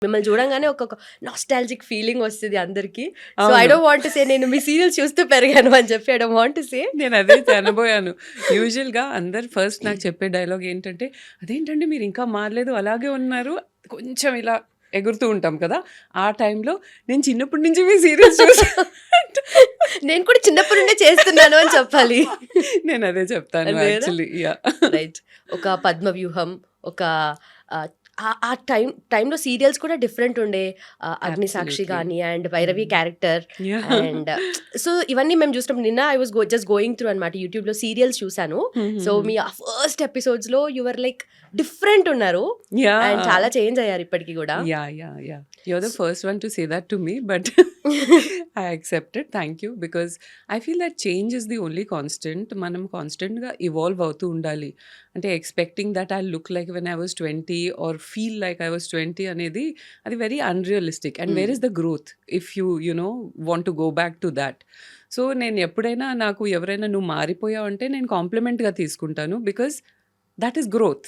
మిమ్మల్ని చూడంగానే ఒక నాస్టాలజిక్ ఫీలింగ్ వస్తది అందరికి. సో, ఐ అవును. డోంట్ వాంట్ టు సే నేను మీ సీరియల్స్ చూస్తూ పెరిగాను అని చెప్పి I don't want to say. నేను అదే అనబోయాను. యూజువల్‌గా అందరు ఫస్ట్ నాకు చెప్పే డైలాగ్ ఏంటంటే, "అదేంటండి మీరు ఇంకా మారలేదు అలాగే ఉన్నారు." కొంచెం ఇలా ఎగురుతూ ఉంటాం కదా! ఆ టైంలో నేను చిన్నప్పటి నుంచి మీ సీరియల్స్ చూసా నేను కూడా చిన్నప్పటి నుండే చేస్తున్నాను అని చెప్పాలి. నేను అదే చెప్తాను అంతే కదా! యాక్చువల్లీ. యాహ్! రైట్. ఒక 'పద్మవ్యూహం' ఒక ఆ టైంలో సీరియల్స్ కూడా డిఫరెంట్ ఉండే. 'అగ్నిసాక్షి' అబ్సల్యూట్లీ. గాని and 'Bhairavi' character yeah! And so, ఇవన్నీ మేము చూసినప్పుడు నిన్న I was just going through అనమాట. యూట్యూబ్‌లో సీరియల్స్ చూసాను. సో, మీ ఆ ఫస్ట్ ఎపిసోడ్స్‌లో యూ ఆర్ లైక్ డిఫరెంట్ ఉన్నారు. అండ్ చాలా యాహ్! చేంజ్ అయ్యారు ఇప్పటికి కూడా. Yeah. You're the first one to say that to me, but I accept it. Thank you. Because I feel that change is the only constant. మనం కాన్స్టెంట్‌గా evolve అవుతూ ఉండాలి. అంటే expecting that I look like when I was 20 or feel like I was 20 అనేది అది very unrealistic. And where is the growth if you no want to go back to that. So, నేను ఎప్పుడైనా నాకు ఎవరైనా నువ్వు మారిపోయావు అంటే నేను కాంప్లిమెంట్‌గా తీసుకుంటాను. Because that is growth.